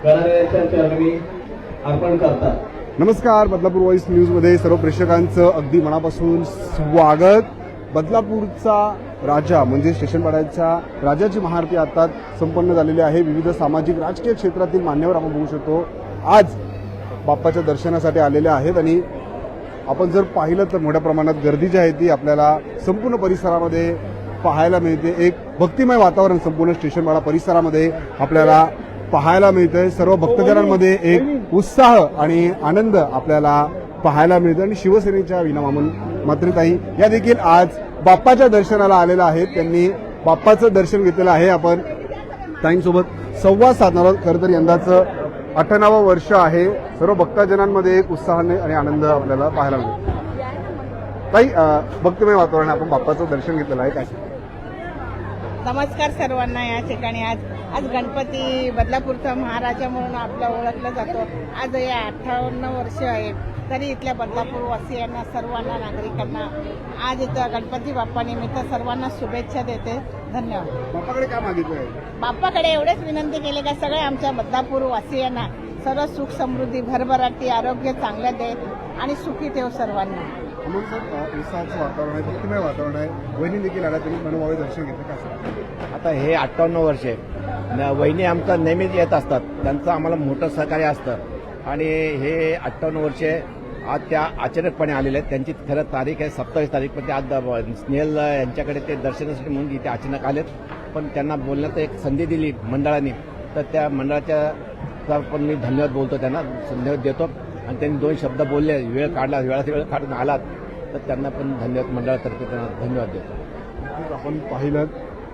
गणाऱ्यांच्या चरणी अर्पण करतात. नमस्कार, बदलापूर व्हॉइस न्यूजमध्ये सर्व प्रेक्षकांचं अगदी मनापासून स्वागत. बदलापूरचा राजा म्हणजे स्टेशनपाड्याच्या राजाची महाआरती आता संपन्न झालेली आहे. विविध सामाजिक राजकीय क्षेत्रातील मान्यवर आपण बघू शकतो आज बाप्पाच्या दर्शनासाठी आलेले आहेत. आणि आपण जर पाहिलं तर मोठ्या प्रमाणात गर्दी जी आहे ती आपल्याला संपूर्ण परिसरामध्ये पाहायला मिळते. एक भक्तिमय वातावरण संपूर्ण स्टेशनपाडा परिसरामध्ये आपल्याला पाहायला मिळतंय. सर्व भक्तजनांमध्ये एक उत्साह आणि आनंद आपल्याला पाहायला मिळतो. आणि शिवसेनेच्या विना मात्रिताई या देखील आज बाप्पाच्या दर्शनाला आलेल्या आहेत. त्यांनी बाप्पाचं दर्शन घेतलेलं आहे. आपण ताईंसोबत संवाद साधणार आहोत. खरं तर यंदाचं 98वं वर्ष आहे. सर्व भक्तजनांमध्ये एक उत्साहाने आणि आनंद आपल्याला पाहायला मिळतो. ताई, भक्तिमय वातावरण आपण बाप्पाचं दर्शन घेतलेलं आहे, काय? नमस्कार सर्वांना. या ठिकाणी आज गणपती बदलापूरचा महाराजा म्हणून आपला ओळखला जातो. आज या 58 वर्ष आहेत. तरी इथल्या बदलापूर वासियांना सर्वांना नागरिकांना आज इथं गणपती बाप्पानिमित्त सर्वांना शुभेच्छा देते. धन्यवाद. बाप्पाकडे काय मागितलं? बाप्पाकडे एवढेच विनंती केली का सगळे आमच्या बदलापूर वासियांना सर्व सुख समृद्धी भरभराटी आरोग्य चांगलं दे आणि सुखी ठेव सर्वांना. उत्साहाचं वातावरण आहे, भक्तिमय वातावरण आहे. वहिनी देखील आला, त्यांनी मनोभावे दर्शन घेतलं. काय आता हे 58 वर्ष आहे. वहिनी आमचा नेहमीच येत असतात. त्यांचं आम्हाला मोठं सहकार्य असतं. आणि हे 58 वर्षे आज त्या अचानकपणे आलेले आहेत. त्यांची खरं तारीख आहे 27 तारीख, पण ते आज स्नेहल यांच्याकडे ते दर्शनासाठी म्हणून इथे अचानक आलेत. पण त्यांना बोलण्याचं एक संधी दिली मंडळाने, तर त्या मंडळाच्या पण मी धन्यवाद बोलतो, त्यांना धन्यवाद देतो. आणि त्यांनी 2 शब्द बोलले, वेळ काढला, वेळाचा वेळ काढून आलात, तर त्यांना पण धन्यवाद, मंडळातर्फे त्यांना धन्यवाद देतो. आपण पाहिलं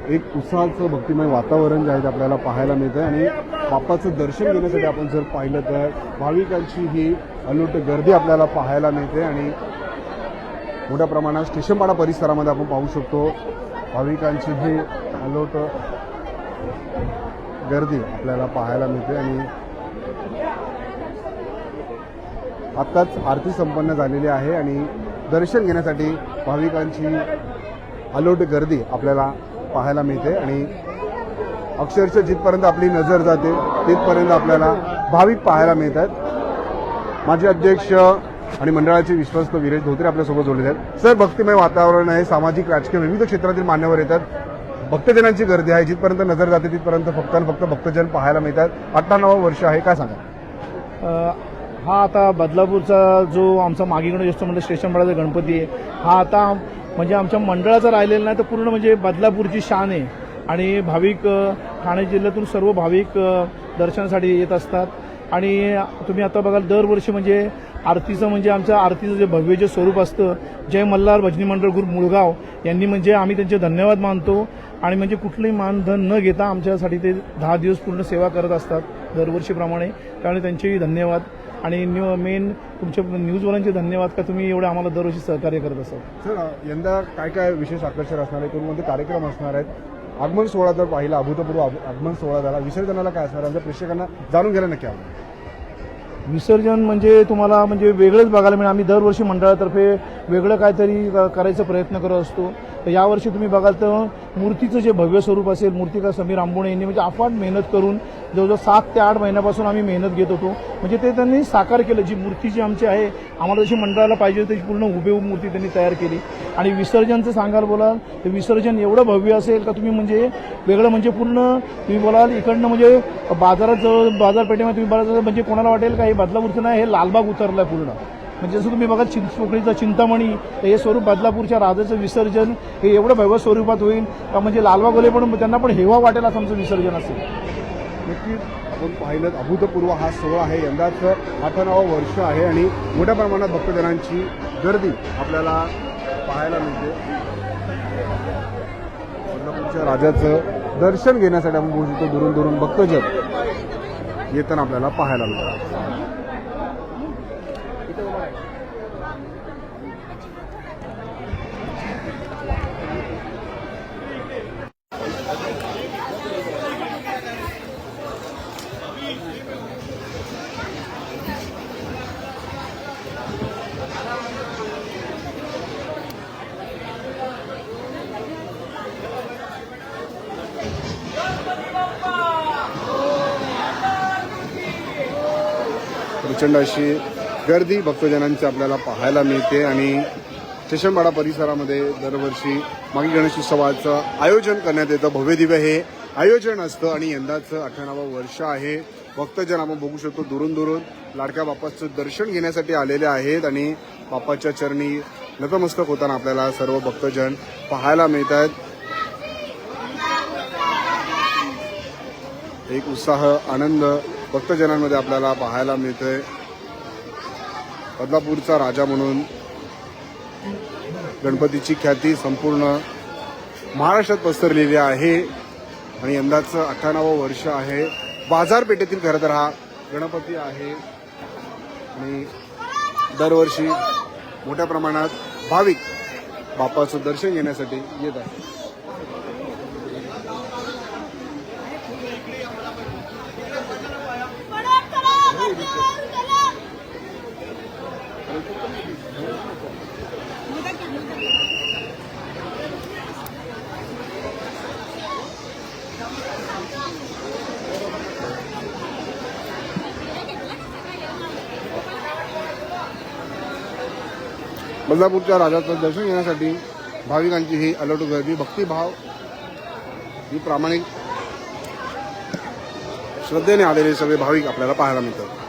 एक उत्साहाचं भक्तिमय वातावरण जे आहे ते आपल्याला पाहायला मिळतं. आणि बाप्पाचं दर्शन घेण्यासाठी आपण जर पाहिलं तर भाविकांची ही अलोट गर्दी आपल्याला पाहायला मिळते. आणि मोठ्या प्रमाणात स्टेशनपाडा परिसरामध्ये आपण पाहू शकतो भाविकांची ही अलोट गर्दी आपल्याला पाहायला मिळते. आणि आत्ताच आरती संपन्न झालेली आहे आणि दर्शन घेण्यासाठी भाविकांची अलोट गर्दी आपल्याला पाहायला मिळते. आणि अक्षरशः जिथपर्यंत आपली नजर जाते तिथपर्यंत आपल्याला भाविक पाहायला मिळतात. माजी अध्यक्ष आणि मंडळाचे विश्वस्त विरेश धोत्रे आपल्यासोबत जोडले आहेत. सर, भक्तिमय वातावरण आहे, सामाजिक राजकीय विविध क्षेत्रातील मान्यवर येतात, भक्तजनांची गर्दी आहे. जिथपर्यंत नजर जाते तिथपर्यंत फक्त भक्तजन पाहायला मिळतात. 98वं वर्ष आहे, काय सांगा? हा आता बदलापूरचा जो आमचा मागीकडे असतो म्हणजे स्टेशनपाड्याचा गणपती आहे, हा आता म्हणजे आमच्या मंडळाचा राहिलेला नाही तर पूर्ण म्हणजे बदलापूरची शान आहे. आणि भाविक ठाणे जिल्ह्यातून सर्व भाविक दर्शनासाठी येत असतात. आणि तुम्ही आता बघाल दरवर्षी म्हणजे आरतीचं म्हणजे आमच्या आरतीचं जे भव्य जे स्वरूप असतं, जय मल्हार भजनी मंडळ ग्रुप मुळगाव यांनी म्हणजे आम्ही त्यांचे धन्यवाद मानतो. आणि म्हणजे कुठलंही मानधन न घेता आमच्यासाठी ते 10 दिवस पूर्ण सेवा करत असतात दरवर्षीप्रमाणे. त्यामुळे त्यांचेही धन्यवाद. आणि मेन तुमच्या न्यूजवाल्यांचे धन्यवाद का तुम्ही एवढं आम्हाला दरवर्षी सहकार्य करत असाल. सर, यंदा काय काय विशेष आकर्षण असणार आहे? कोणकोणते कार्यक्रम असणार आहेत? आगमन सोहळा जर पाहिला, अभूतपूर्व आगमन सोहळा झाला, विसर्जनाला काय असणार आहे प्रेक्षकांना जाणून घ्यायला नक्की आवडेल. विसर्जन म्हणजे तुम्हाला म्हणजे वेगळंच बघायला मिळेल. आम्ही दरवर्षी मंडळातर्फे वेगळं काहीतरी करायचा प्रयत्न करत असतो. तर यावर्षी तुम्ही बघाल तर मूर्तीचं जे भव्य स्वरूप असेल, मूर्तिकार समीर आंबोणे यांनी म्हणजे अफाट मेहनत करून जवळजवळ 7 ते 8 महिन्यापासून आम्ही मेहनत घेत होतो. म्हणजे ते त्यांनी साकार केलं. जी मूर्ती जी आमची आहे आम्हाला जशी मंडळाला पाहिजे होती पूर्ण हुबेहूब मूर्ती त्यांनी तयार केली. आणि विसर्जनचं सांगाल बोलाल तर विसर्जन एवढं भव्य असेल का तुम्ही म्हणजे वेगळं म्हणजे पूर्ण तुम्ही बोलाल इकडनं म्हणजे बाजारपेठेमध्ये तुम्ही बघाल म्हणजे कोणाला वाटेल का हे बदलापूरचं नाही, हे लालबाग उतरलं पूर्ण. म्हणजे जसं तुम्ही बघा चिंचपोकळीचा चिंतामणी, तर हे स्वरूप बदलापूरच्या राजाचं विसर्जन हे एवढं भव्य स्वरूपात होईल का म्हणजे लालबागवाले पण त्यांना पण हेवा वाटेल असं आमचं विसर्जन असेल. नक्कीच आपण पाहिलं अभूतपूर्व हा सोहळा आहे. यंदाचं 98वं वर्ष आहे आणि मोठ्या प्रमाणात भक्तजनांची गर्दी आपल्याला पाहायला मिळते. बदलापूरच्या राजाचं दर्शन घेण्यासाठी आपण बघू शकतो दुरून दुरून भक्तजन येताना आपल्याला पाहायला मिळतात. प्रचंड अशी गर्दी भक्तजनांची आपल्याला पाहायला मिळते आणि स्टेशनपाडा परिसरामध्ये दरवर्षी मागी गणेश उत्सवाचं आयोजन करण्यात येतं. भव्यदिव्य हे आयोजन असतं आणि यंदाचं 98वं वर्ष आहे. भक्तजन आपण बघू शकतो दुरून दुरून लाडक्या बाप्पाचं दर्शन घेण्यासाठी आलेले आहेत आणि बाप्पाच्या चरणी नतमस्तक होताना आपल्याला सर्व भक्तजन पाहायला मिळत आहेत. एक उत्साह आनंद भक्तजनांमध्ये आपल्याला पाहायला मिळतोय. बदलापूरचा राजा म्हणून गणपतीची ख्याती संपूर्ण महाराष्ट्रात पसरलेली आहे आणि यंदाचं 98वं वर्ष आहे. बाजारपेठेतील खरं तर हा गणपती आहे आणि दरवर्षी मोठ्या प्रमाणात भाविक बाप्पाचं दर्शन घेण्यासाठी येत आहेत. बदलापूरच्या राजाचं दर्शन घेण्यासाठी भाविकांची ही अलोट गर्दी, भक्तिभाव ही प्रामाणिक श्रद्धेने आलेले सगळे भाविक आपल्याला पाहायला मिळतात.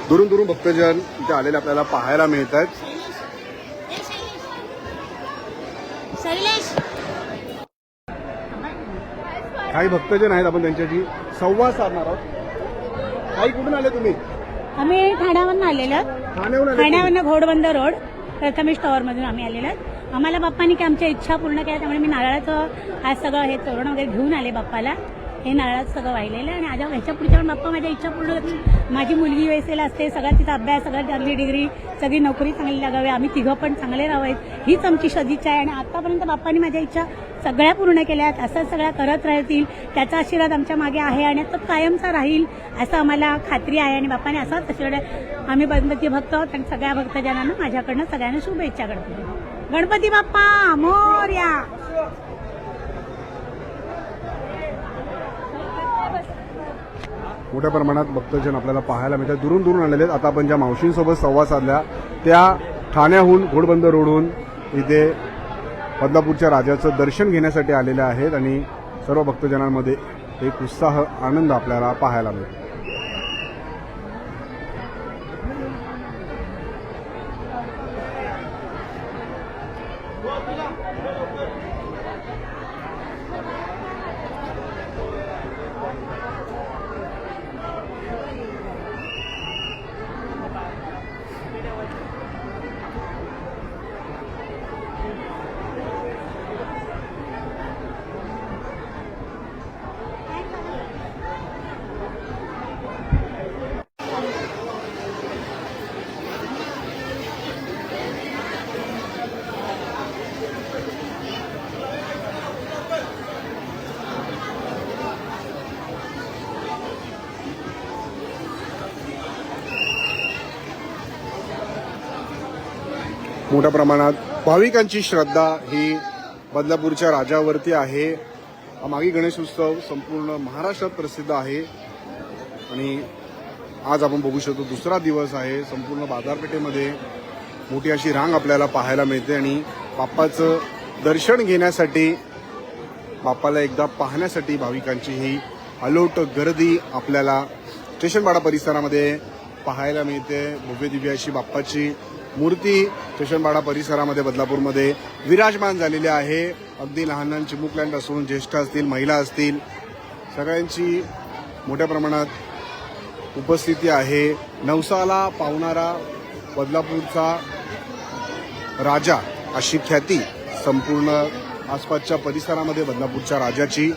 दुरून दुरून भक्तजन इथे आलेले आपल्याला पाहायला मिळत आहेत. काही भक्तजन आहेत, आपण त्यांच्याशी संवाद साधणार आहोत. काही कुठून आले तुम्ही? आम्ही ठाण्यावरून आलेलो. ठाण्यावरनं घोडबंद रोड प्रथमेश टॉवरमधून आम्ही आलेलो. आम्हाला बाप्पानी की आमच्या इच्छा पूर्ण केल्या, त्यामुळे मी नारळाचं आज सगळं हे तोरण वगैरे घेऊन आले बाप्पाला. हे नारळाचं सगळं वाहिलेलं आणि आज ह्याच्या पुढच्या पण बाप्पा माझ्या इच्छा पूर्ण करतील. माझी मुलगी वेसेला असते, सगळा तिचा अभ्यास, सगळं चांगली डिग्री, सगळी नोकरी चांगली लागावी, आम्ही तिघं पण चांगले राहावेत हीच आमची सदिच्छा आहे. आणि आतापर्यंत बाप्पानी माझ्या इच्छा सगळ्या पूर्ण केल्यात, असं सगळ्या करत राहतील. त्याचा आशीर्वाद आमच्या मागे आहे आणि तो कायमचा राहील असं आम्हाला खात्री आहे. आणि बाप्पाने असाच आशीर्वाद आम्ही गणपती भक्त आहोत आणि सगळ्या भक्तजनांना माझ्याकडनं सगळ्यांना शुभेच्छा करतो. गणपती बाप्पा मोरया. मोठ्या प्रमाणात भक्तजन आपल्याला पाहायला मिळतात, दुरून दुरून आलेले आहेत. आता आपण ज्या मावशींसोबत संवाद साधला त्या ठाण्याहून घोडबंद रोडहून इथे बदलापूरच्या राजाचं दर्शन घेण्यासाठी आलेले आहेत आणि सर्व भक्तजनांमध्ये एक उत्साह आनंद आपल्याला पाहायला मिळतो. मोठ्या प्रमाणात भाविकांची श्रद्धा ही बदलापूरच्या राजावरती आहे. हा मागी गणेश उत्सव संपूर्ण महाराष्ट्रात प्रसिद्ध आहे आणि आज आपण बघू शकतो दुसरा दिवस आहे. संपूर्ण बाजारपेठेमध्ये मोठी अशी रांग आपल्याला पाहायला मिळते आणि बाप्पाचं दर्शन घेण्यासाठी, बाप्पाला एकदा पाहण्यासाठी भाविकांची ही अलोट गर्दी आपल्याला स्टेशनपाडा परिसरामध्ये पाहायला मिळते. भव्य दिव्य अशी बाप्पाची मूर्ती स्टेशनपाडा परिसरामध्ये बदलापूरमध्ये विराजमान झालेली आहे. अगदी लहान लहान चिमुकल्यांपासून ज्येष्ठ असतील, महिला असतील, सगळ्यांची मोठ्या प्रमाणात उपस्थिती आहे. नवसाला पावणारा बदलापूरचा राजा अशी ख्याती संपूर्ण आसपासच्या परिसरामध्ये बदलापूरच्या राजाची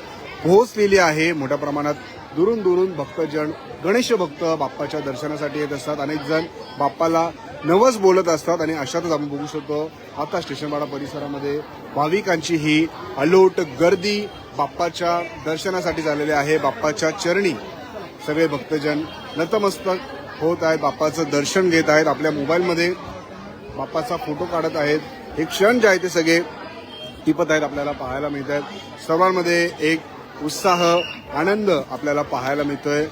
पोहोचलेली आहे. मोठ्या प्रमाणात दुरून दुरून भक्तजन, गणेश भक्त बाप्पाच्या दर्शनासाठी येत असतात. अनेक जण बाप्पाला नवस बोलत असतात आणि अशातच आपण बघू शकतो आता स्टेशनपाडा परिसरामध्ये भाविकांची ही अलोट गर्दी बाप्पाच्या दर्शनासाठी झालेली आहे. बाप्पाच्या चरणी सगळे भक्तजन नतमस्तक होत आहेत, बाप्पाचं दर्शन घेत आहेत, आपल्या मोबाईलमध्ये बाप्पाचा फोटो काढत आहेत. हे क्षण जे आहे ते सगळे टिपत आहेत, आपल्याला पाहायला मिळत आहेत. सर्वांमध्ये एक उत्साह, आनंद आपल्याला पाहायला मिळतोय.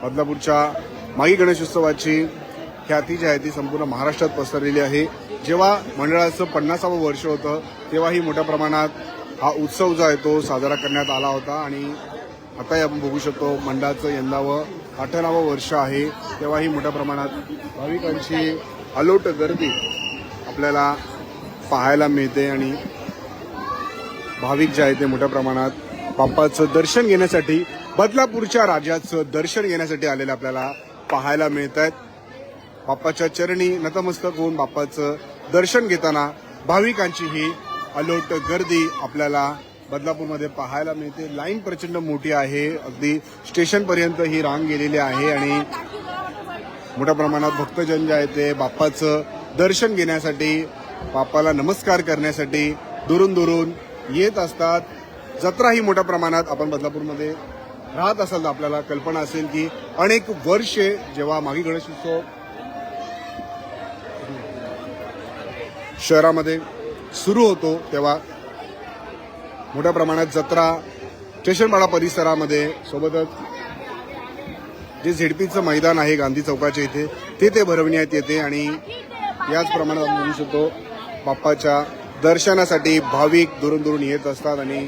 बदलापूरच्या मागी गणेशोत्सवाची ख्याती जी आहे ती संपूर्ण महाराष्ट्रात पसरलेली आहे. जेव्हा मंडळाचं 50वं वर्ष होतं तेव्हाही मोठ्या प्रमाणात हा उत्सव जो आहे तो साजरा करण्यात आला होता आणि आताही आपण बघू शकतो मंडळाचं यंदावं 18वं वर्ष आहे. तेव्हाही मोठ्या प्रमाणात भाविकांची अलोट गर्दी आपल्याला पाहायला मिळते आणि भाविक जे आहे ते मोठ्या प्रमाणात बाप्पाचं दर्शन घेण्यासाठी, बदलापूरच्या राजाचं दर्शन घेण्यासाठी आलेले आपल्याला पाहायला मिळत आहेत. बाप्पाच्या चरणी नतमस्तक होऊन बाप्पाचं दर्शन घेताना भाविकांची ही अलोट गर्दी आपल्याला बदलापूरमध्ये पाहायला मिळते. लाईन प्रचंड मोठी आहे, अगदी स्टेशनपर्यंत ही रांग गेलेली आहे आणि मोठ्या प्रमाणात भक्तजन जे आहे ते बाप्पाचं दर्शन घेण्यासाठी, बाप्पाला नमस्कार करण्यासाठी दुरून दुरून येत असतात. जत्रा ही मोठ्या प्रमाणात, आपण बदलापूरमध्ये राहत असाल तर आपल्याला कल्पना असेल की अनेक वर्षे जेव्हा मागी गणेशोत्सव शहरामध्ये सुरू होतो तेव्हा मोठ्या प्रमाणात जत्रा स्टेशनपाडा परिसरामध्ये, सोबतच जे झेडपीचं मैदान आहे गांधी चौकाच्या इथे ते भरवण्यात येते आणि याच प्रमाणात आपण बघू शकतो बाप्पाच्या दर्शनासाठी भाविक दुरून दुरून येत असतात आणि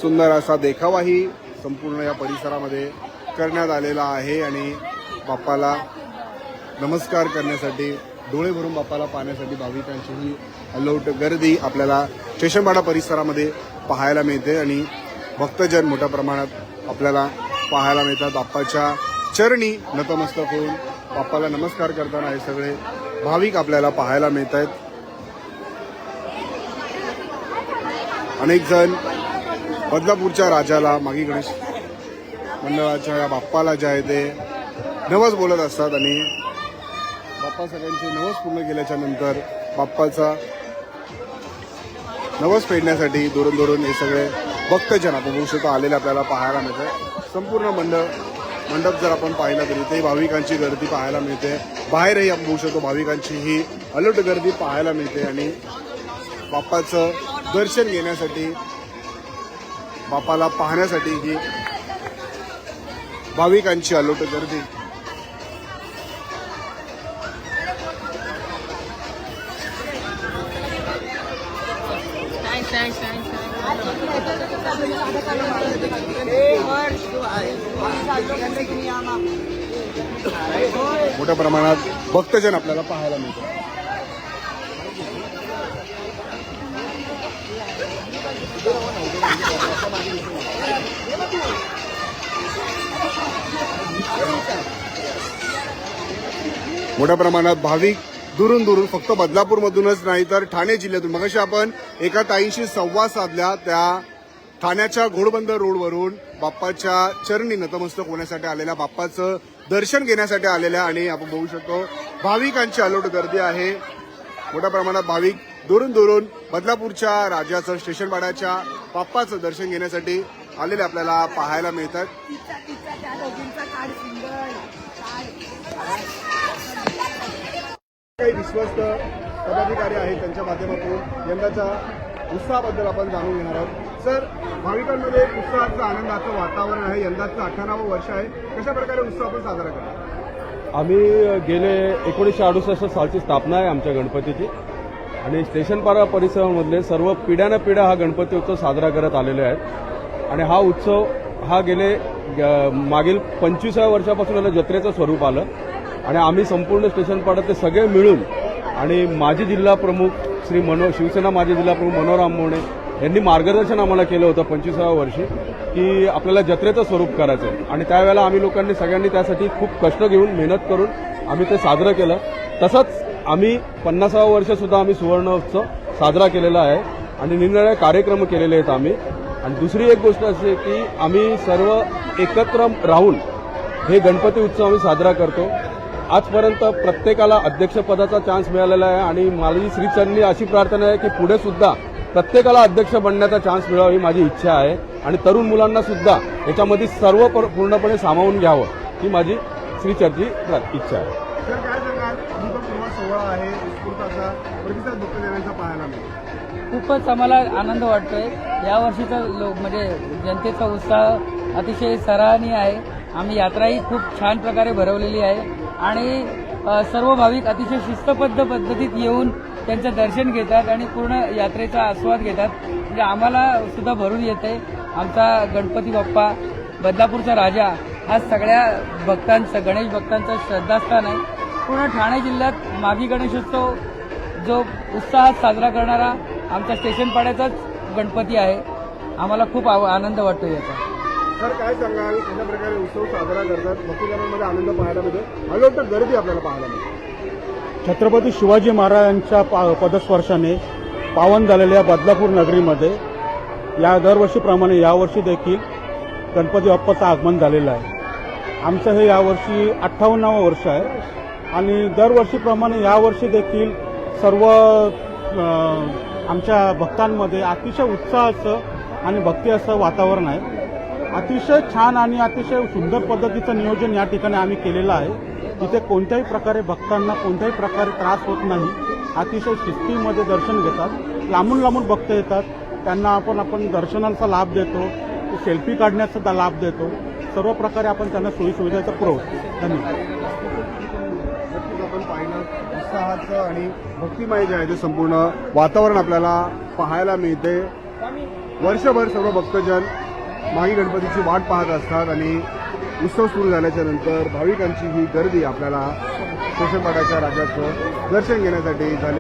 सुंदर असा देखावाही संपूर्ण या परिसरामध्ये करण्यात आलेला आहे आणि बाप्पाला नमस्कार करण्यासाठी, डोळे भरून बाप्पाला पाहण्यासाठी भाविकांची ही अलोट गर्दी आपल्याला स्टेशनपाडा परिसरामध्ये पाहायला मिळते आणि भक्तजन मोठ्या प्रमाणात आपल्याला पाहायला मिळतात. बाप्पाच्या चरणी नतमस्तक होऊन बाप्पाला नमस्कार करताना हे सगळे भाविक आपल्याला पाहायला मिळत आहेत. अनेक जण बदलापूरच्या राजाला, मागी गणेश मंडळाच्या या बाप्पाला जे आहे ते नवस बोलत असतात आणि बाप्पा सगळ्यांचे नवस पूर्ण केल्याच्या नंतर बाप्पाचा नवस फेडण्यासाठी दुरून दुरून हे सगळे भक्तजन आपण बघू शकतो आलेले आपल्याला पाहायला मिळते. संपूर्ण मंडप जर आपण पाहिला तरी ते भाविकांची गर्दी पाहायला मिळते. बाहेरही आपण बघू शकतो भाविकांची ही अलोट गर्दी पाहायला मिळते आणि बाप्पाचं दर्शन घेण्यासाठी, बाप्पाला पाहण्यासाठी ही भाविकांची अलोट गर्दी मोठ्या प्रमाणात भक्तजन आपल्याला पाहायला मिळतात. मोठ्या प्रमाणात भाविक दुरून दुरून, फक्त बदलापूरमधूनच नाही तर ठाणे जिल्ह्यातून, मगाशी आपण एका ताईंशी संवाद साधला, त्या ठाण्याच्या घोडबंदर रोडवरून बाप्पाच्या चरणी नतमस्तक होण्यासाठी आलेल्या, बाप्पाचं दर्शन घेण्यासाठी आलेल्या आणि आपण बघू शकतो भाविकांची अलोट गर्दी आहे. मोठ्या प्रमाणात भाविक दुरून दुरून बदलापूरच्या राजाचं, स्टेशनपाड्याच्या बाप्पाचं दर्शन घेण्यासाठी आलेले आपल्याला पाहायला मिळतात. काही विश्वस्त पदाधिकारी आहेत त्यांच्या माध्यमातून यंदाच्या उत्साहाबद्दल आपण जाणून घेणार आहोत. सर, भाविकांमध्ये उत्साहाचं, आनंदाचं वातावरण आहे. यंदाचं 18वं वर्ष आहे, कशा प्रकारे उत्साह आपण साजरा करतो? आम्ही गेले 1968 सालची स्थापना आहे आमच्या गणपतीची आणि स्टेशनपाडा परिसरामधले सर्व पिढ्यानं पिढ्या हा गणपती उत्सव साजरा करत आलेले आहेत आणि हा उत्सव हा गेले मागील 25व्या वर्षापासून याला जत्रेचं स्वरूप आलं आणि आम्ही संपूर्ण स्टेशन पाड्यात ते सगळे मिळून आणि माजी जिल्हा प्रमुख श्री शिवसेना माजी जिल्हा प्रमुख मनोहर आंबवणे यांनी मार्गदर्शन आम्हाला केलं होतं 25व्या वर्षी की आपल्याला जत्रेचं स्वरूप करायचं आहे आणि त्यावेळेला आम्ही लोकांनी सगळ्यांनी त्यासाठी खूप कष्ट घेऊन मेहनत करून आम्ही ते साजरं केलं. तसंच आम्ही 50व्या वर्षसुद्धा आम्ही सुवर्णोत्सव साजरा केलेला आहे आणि निरनिराळे कार्यक्रम केलेले आहेत आम्ही. आणि दुसरी एक गोष्ट अशी आहे की आम्ही सर्व एकत्र राहून हे गणपती उत्सव आम्ही साजरा करतो. आजपर्यंत प्रत्येकाला अध्यक्षपदाचा चान्स मिळालेला आहे आणि माझी श्रीचरणी अशी प्रार्थना आहे की पुढे सुद्धा प्रत्येकाला अध्यक्ष बनण्याचा चान्स मिळावा ही माझी इच्छा आहे आणि तरुण मुलांना सुद्धा याच्यामध्ये सर्व पूर्णपणे सामावून घ्यावं ही माझी श्रीचरची इच्छा आहे. तर काय सांगाल, अमृतपूर्वा सोहळा आहे, उत्स्फूर्ताचा प्रतिसाद भक्तजनांचा पाहायला मिळतो. खूपच आम्हाला आनंद वाटतोय. यावर्षीचा म्हणजे जनतेचा उत्साह अतिशय सराहनीय आहे. आम्ही यात्राही खूप छान प्रकारे भरवलेली आहे आणि सर्व भाविक अतिशय शिस्तबद्ध पद्धतीत येऊन त्यांचं दर्शन घेतात आणि पूर्ण यात्रेचा आस्वाद घेतात. म्हणजे आम्हाला सुद्धा भरून येते. आमचा गणपती बाप्पा बदलापूरचा राजा हा सगळ्या भक्तांचं गणेश भक्तांचं श्रद्धास्थान आहे. पूर्ण ठाणे जिल्ह्यात मागी गणेशोत्सव जो उत्साहात साजरा करणारा आमच्या स्टेशन पाड्याचाच गणपती आहे. आम्हाला खूप आनंद वाटतो याचा. तर काय सांगाल, कशा प्रकारे उत्सव साजरा करतात, भक्तजनांमध्ये आनंद पाहायला मिळतो, आलो तर गर्दी आपल्याला पाहायला मिळते. छत्रपती शिवाजी महाराजांच्या पदस्पर्शाने पावन झालेल्या बदलापूर नगरीमध्ये या दरवर्षीप्रमाणे यावर्षी देखील गणपती बाप्पाचं आगमन झालेलं आहे. आमचं हे यावर्षी 58वं वर्ष आहे आणि दरवर्षीप्रमाणे यावर्षी देखील सर्व आमच्या भक्तांमध्ये अतिशय उत्साहाचं आणि भक्ती असं वातावरण आहे. अतिशय छान आणि अतिशय सुंदर पद्धतीचं नियोजन या ठिकाणी आम्ही केलेलं आहे. तिथे कोणत्याही प्रकारे भक्तांना कोणत्याही प्रकारे त्रास होत नाही. अतिशय शिस्तीमध्ये दर्शन घेतात. लांबून लांबून भक्त येतात, त्यांना आपण दर्शनाचा लाभ देतो, सेल्फी काढण्याचा लाभ देतो. सर्व प्रकारे आपण त्यांना सोयीसुविधाचा पुरवतो. धन्यवाद. नक्कीच आपण पाहिलं उत्साहाचं आणि भक्तिमय जे आहे ते संपूर्ण वातावरण आपल्याला पाहायला मिळते. वर्षभर सर्व भक्तजन मागी गणपतीची वाट पाहत असतात आणि उत्सव सुरू झाल्याच्या नंतर भाविकांची ही गर्दी आपल्याला स्टेशन पाड्याच्या राजाचं दर्शन घेण्यासाठी झाली.